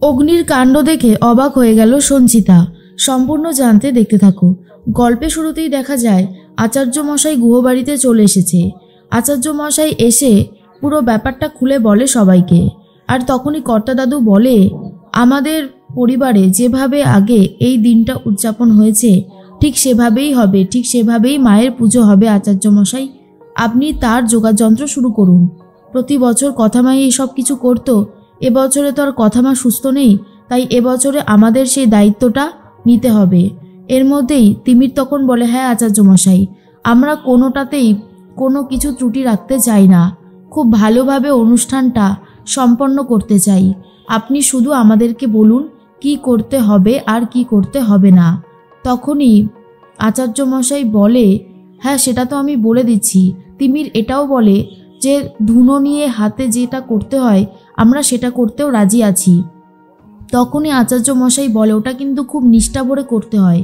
অগ্নির কাণ্ড দেখে অবাক হয়ে গেল সঞ্চিতা। সম্পূর্ণ জানতে দেখতে থাকো। গল্পে শুরুতেই দেখা যায় আচার্য মশাই গুহবাড়িতে চলে এসেছে। আচার্য মশাই এসে পুরো ব্যাপারটা খুলে বলে সবাইকে। আর তখনই কর্তা দাদু বলে, আমাদের পরিবারে যেভাবে আগে এই দিনটা উদযাপন হয়েছে ঠিক সেভাবেই হবে, ঠিক সেভাবেই মায়ের পুজো হবে আচার্য মশাই। আপনি তার যোগাযন্ত্র শুরু করুন। প্রতি বছর কথামাই এইসব কিছু করতো, এবছরে তো আর কথামা সুস্থ নেই, তাই এবছরে আমাদের সেই দায়িত্বটা নিতে হবে। এর মধ্যেই তিমির তখন বলে, হ্যাঁ আচার্য মশাই, আমরা কোনোটাতেই কোনো কিছু ত্রুটি রাখতে চাই না, খুব ভালোভাবে অনুষ্ঠানটা সম্পন্ন করতে চাই। আপনি শুধু আমাদেরকে বলুন কি করতে হবে আর কি করতে হবে না। তখনই আচার্য মশাই বলে, হ্যাঁ সেটা তো আমি বলে দিচ্ছি। তিমির এটাও বলে যে ধুনো নিয়ে হাতে যেটা করতে হয় আমরা সেটা করতেও রাজি আছি। তখনই আচার্য মশাই বলে, ওটা কিন্তু খুব নিষ্ঠা ভরে করতে হয়,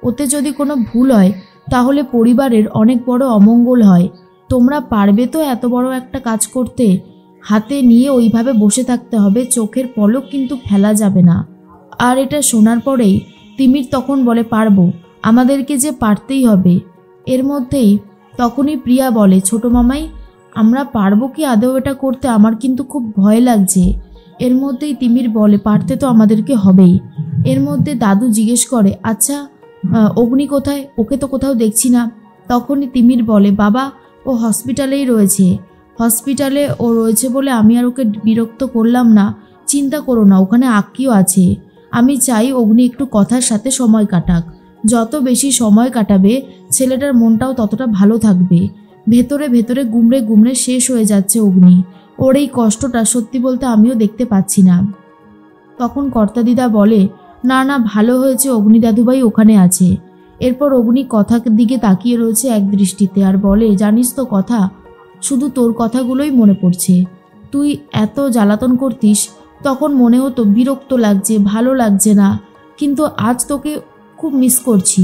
ওতে যদি কোনো ভুল হয় তাহলে পরিবারের অনেক বড় অমঙ্গল হয়। তোমরা পারবে তো এত বড় একটা কাজ করতে? হাতে নিয়ে ওইভাবে বসে থাকতে হবে, চোখের পলক কিন্তু ফেলা যাবে না। আর এটা শোনার পরেই তিমির তখন বলে, পারবো, আমাদেরকে যে পারতেই হবে। এর মধ্যেই তখনই প্রিয়া বলে, ছোট মামাই আমরা পারবো কি আদৌ এটা করতে? আমার কিন্তু খুব ভয় লাগছে। এর মধ্যেই তিমির বলে, পারতে তো আমাদেরকে হবেই। এর মধ্যে দাদু জিজ্ঞেস করে, আচ্ছা অগ্নি কোথায়? ওকে তো কোথাও দেখছি না। তখনই তিমির বলে, বাবা ও হসপিটালেই রয়েছে, হসপিটালে ও রয়েছে বলে আমি আর ওকে বিরক্ত করলাম না। চিন্তা করো না, ওখানে আক্কিও আছে। আমি চাই অগ্নি একটু কথার সাথে সময় কাটাক। যত বেশি সময় কাটাবে ছেলেটার মনটাও ততটা ভালো থাকবে। ভেতরে ভেতরে গুমড়ে গুমড়ে শেষ হয়ে যাচ্ছে অগ্নি। ওর এই কষ্টটা সত্যি বলতে আমিও দেখতে পাচ্ছি না। তখন কর্তা দিদা বলে, না না ভালো হয়েছে অগ্নি দাদুভাই ওখানে আছে। এরপর অগ্নি কথার দিকে তাকিয়ে রয়েছে এক দৃষ্টিতে আর বলে, জানিস তো কথা, শুধু তোর কথাগুলোই মনে পড়ছে। তুই এত জ্বালাতন করতিস, তখন মনে হতো বিরক্ত লাগছে, ভালো লাগছে না, কিন্তু আজ তোকে খুব মিস করছি।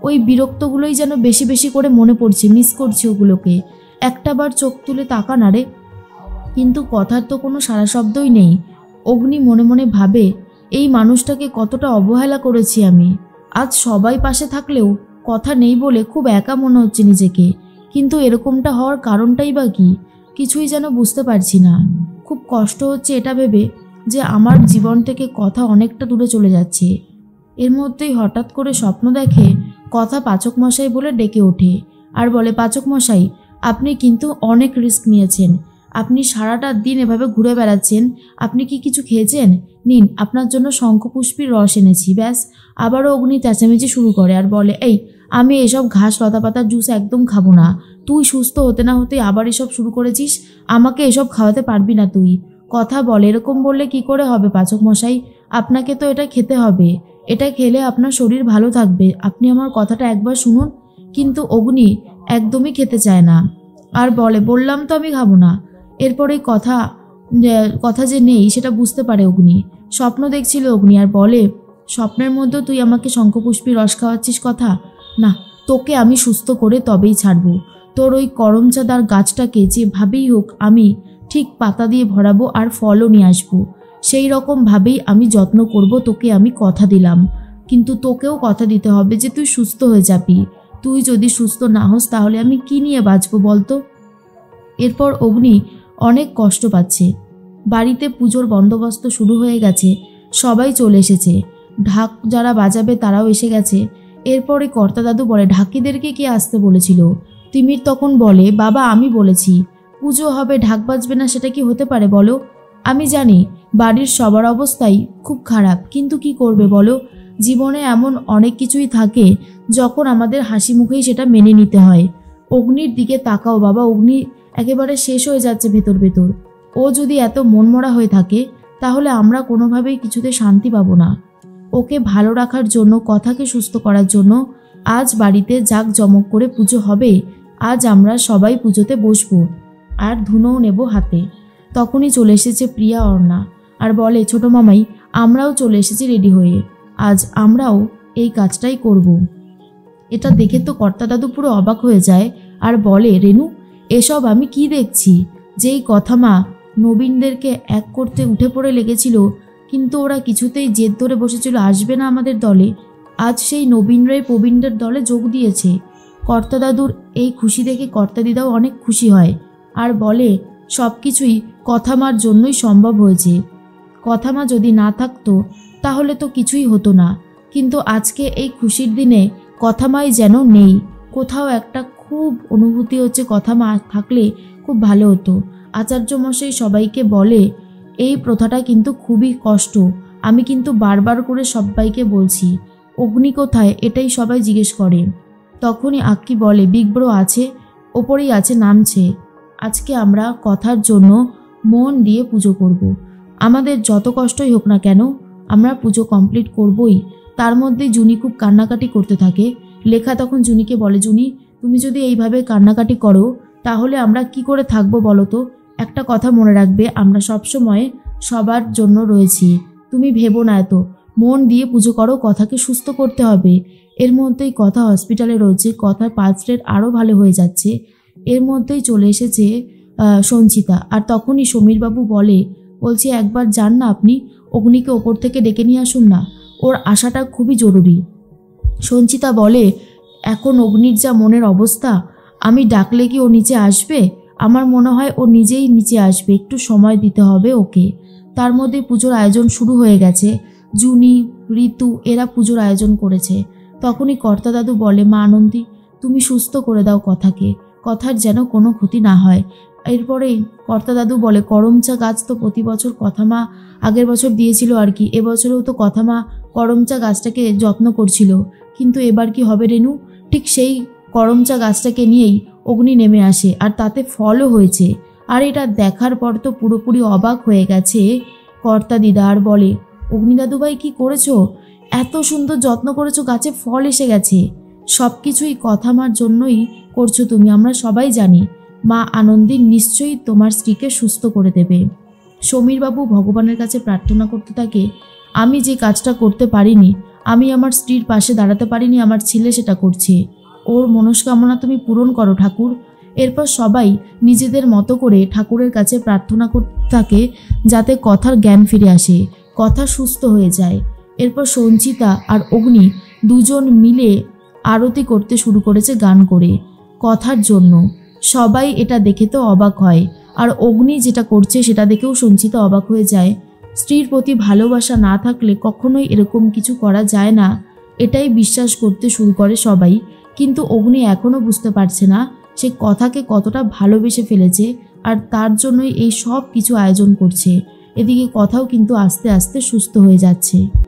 ওই বিরক্তগুলোই যেন বেশি বেশি করে মনে পড়ছে, মিস করছি ওগুলোকে। একটাবার চোখ তুলে তাকা না রে। কিন্তু কথার তো কোনো সারা শব্দই নেই। অগ্নি মনে মনে ভাবে, এই মানুষটাকে কতটা অবহেলা করেছি আমি। আজ সবাই পাশে থাকলেও কথা নেই বলে খুব একা মনে হচ্ছে নিজেকে। কিন্তু এরকমটা হওয়ার কারণটাই বা কি, কিছুই যেন বুঝতে পারছি না। খুব কষ্ট হচ্ছে এটা ভেবে যে আমার জীবন থেকে কথা অনেকটা দূরে চলে যাচ্ছে। এর মধ্যেই হঠাৎ করে স্বপ্ন দেখে কথা পাচক মশাই বলে ডেকে ওঠে আর বলে, পাচক মশাই আপনি কিন্তু অনেক রিস্ক নিয়েছেন। আপনি সারাটা দিন এভাবে ঘুরে বেড়াচ্ছেন, আপনি কি কিছু খেয়েছেন? নিন, আপনার জন্য শঙ্খপুষ্পীর রস এনেছি। ব্যাস, আবারও অগ্নি চেঁচামেচি শুরু করে আর বলে, এই আমি এসব ঘাস লতাপাতার জুস একদম খাবো না। তুই সুস্থ হতে না হতে আবার এসব শুরু করেছিস, আমাকে এসব খাওয়াতে পারবি না তুই। কথা বলে, এরকম বললে কি করে হবে পাচক মশাই? আপনাকে তো এটা খেতে হবে, এটা খেলে আপনার শরীর ভালো থাকবে, আপনি আমার কথাটা একবার শুনুন। কিন্তু অগ্নি একদমই খেতে চায় না আর বলে, বললাম তো আমি খাবো না। এরপরে কথা যে নেই সেটা বুঝতে পারে অগ্নি। স্বপ্ন দেখছিল অগ্নি আর বলে, স্বপ্নের মধ্যে তুই আমাকে শঙ্খপুষ্পীর রস খাওয়াচ্ছিস? কথা না, তোকে আমি সুস্থ করে তবেই ছাড়বো। তোর ওই করমচাঁদার গাছটাকে যেভাবেই হোক আমি ঠিক পাতা দিয়ে ভরাবো আর ফলও নিয়ে আসবো। সেই রকমভাবেই আমি যত্ন করব, তোকে আমি কথা দিলাম। কিন্তু তোকেও কথা দিতে হবে যে তুই সুস্থ হয়ে যাবি। তুই যদি সুস্থ না হোস তাহলে আমি কি নিয়ে বাঁচবো বলতো? এরপর অগ্নি অনেক কষ্ট পাচ্ছে। বাড়িতে পুজোর বন্দোবস্ত শুরু হয়ে গেছে, সবাই চলে এসেছে। ঢাক যারা বাজাবে তারাও এসে গেছে। এরপরে কর্তা দাদু বলে, ঢাকিদেরকে কে আসতে বলেছিল? তিমির তখন বলে, বাবা আমি বলেছি। পুজো হবে ঢাক বাজবে না সেটা কি হতে পারে বলো? আমি জানি বাড়ির সবার অবস্থাই খুব খারাপ, কিন্তু কি করবে বলো? জীবনে এমন অনেক কিছুই থাকে যখন আমাদের হাসি মুখেই সেটা মেনে নিতে হয়। অগ্নির দিকে তাকাও বাবা, অগ্নি একেবারে শেষ হয়ে যাচ্ছে ভেতর ভেতর। ও যদি এত মনমরা হয়ে থাকে তাহলে আমরা কোনোভাবেই কিছুতে শান্তি পাবো না। ওকে ভালো রাখার জন্য, কথাকে সুস্থ করার জন্য আজ বাড়িতে জাঁকজমক করে পুজো হবে। আজ আমরা সবাই পুজোতে বসবো আর ধুনোও নেব হাতে। তখনই চলে এসেছে প্রিয়া অর্ণা আর বলে, ছোট মামাই আমরাও চলে এসেছি রেডি হয়ে, আজ আমরাও এই কাজটাই করব। এটা দেখে তো কর্তা দাদু পুরো অবাক হয়ে যায় আর বলে, রেনু এসব আমি কি দেখছি? যেই কথা মা নবীনদেরকে এক করতে উঠে পড়ে লেগেছিল, কিন্তু ওরা কিছুতেই জেদ ধরে বসেছিল আসবে না আমাদের দলে। আজ সেই নবীনরাই প্রবীণদের দলে যোগ দিয়েছে। কর্তা দাদুর এই খুশি দেখে কর্তা দিদাও অনেক খুশি হয় আর বলে সব কিছুই কথামার জন্যই সম্ভব হয়েছে। কথামা যদি না থাকতো তাহলে তো কিছুই হতো না। কিন্তু আজকে এই খুশির দিনে কথামাই যেন নেই। কোথাও একটা খুব অনুভূতি হচ্ছে কথামা থাকলে খুব ভালো হতো। আচার্য মশাই সবাইকে বলে এই প্রথাটা কিন্তু খুবই কষ্ট। আমি কিন্তু বারবার করে সবাইকে বলছি অগ্নি কোথায়, এটাই সবাই জিজ্ঞেস করে। তখনই আক্কি বলে বিগ্রহ আছে, ওপরেই আছে, নামছে। আজকে আমরা কথার জন্য মন দিয়ে পুজো করব। আমাদের যত কষ্টই হোক না কেন আমরা পুজো কমপ্লিট করবই। তার মধ্যে জুনি খুব কান্নাকাটি করতে থাকে। লেখা তখন জুনিকে বলে জুনি তুমি যদি এইভাবে কান্নাকাটি করো তাহলে আমরা কি করে থাকবো বলো তো? একটা কথা মনে রাখবে, আমরা সবসময় সবার জন্য রয়েছি। তুমি ভেবো না, এত মন দিয়ে পুজো করো, কথাকে সুস্থ করতে হবে। এর মধ্যেই কথা হসপিটালে রয়েছে, কথার পালস রেট আরও ভালো হয়ে যাচ্ছে। এর মধ্যেই চলে এসেছে সঞ্চিতা। আর তখনই সমীরবাবু বলছি একবার যান না আপনি, অগ্নিকে ওপর থেকে ডেকে নিয়ে আসুন না, ওর আসাটা খুবই জরুরি। সঞ্চিতা বলে এখন অগ্নির যা মনের অবস্থা, আমি ডাকলে কি ও নিচে আসবে? আমার মনে হয় ও নিজেই নিচে আসবে, একটু সময় দিতে হবে ওকে। তার মধ্যে পুজোর আয়োজন শুরু হয়ে গেছে। জুনি, ঋতু এরা পুজোর আয়োজন করেছে। তখনই কর্তা দাদু বলে মা আনন্দী তুমি সুস্থ করে দাও কথাকে, কথার যেন কোনো ক্ষতি না হয়। এরপরেই কর্তা দাদু বলে করমচা গাছ তো প্রতি বছর কথামা আগের বছর দিয়েছিল আর কি, এবছরেও তো কথামা করমচা গাছটাকে যত্ন করছিল, কিন্তু এবার কি হবে রেনু? ঠিক সেই করমচা গাছটাকে নিয়েই অগ্নি নেমে আসে আর তাতে ফলও হয়েছে। আর এটা দেখার পর তো পুরোপুরি অবাক হয়ে গেছে কর্তা দিদা আর বলে অগ্নি দাদুভাই কি করেছো? এত সুন্দর যত্ন করেছো, গাছে ফল এসে গেছে। সব কিছুই কথামার জন্যই করছো তুমি, আমরা সবাই জানি। মা আনন্দী নিশ্চয়ই তোমার স্ত্রীকে সুস্থ করে দেবে। সমীরবাবু ভগবানের কাছে প্রার্থনা করতে থাকে আমি যে কাজটা করতে পারিনি, আমি আমার স্ত্রীর পাশে দাঁড়াতে পারিনি, আমার ছেলে সেটা করছে। ওর মনস্কামনা তুমি পূরণ করো ঠাকুর। এরপর সবাই নিজেদের মতো করে ঠাকুরের কাছে প্রার্থনা করতে থাকে যাতে কথার জ্ঞান ফিরে আসে, কথা সুস্থ হয়ে যায়। এরপর সঞ্চিতা আর অগ্নি দুজন মিলে আরতি করতে শুরু করেছে গান করে কথার জন্য। সবাই এটা দেখে তো অবাক হয়, আর অগ্নি যেটা করছে সেটা দেখেও সঞ্চিতা অবাক হয়ে যায়। স্ত্রীর প্রতি ভালোবাসা না থাকলে কখনোই এরকম কিছু করা যায় না, এটাই বিশ্বাস করতে শুরু করে সবাই। কিন্তু অগ্নি এখনও বুঝতে পারছে না সে কথাকে কতটা ভালোবেসে ফেলেছে, আর তার জন্যই এই সব কিছু আয়োজন করছে। এদিকে কথাও কিন্তু আস্তে আস্তে সুস্থ হয়ে যাচ্ছে।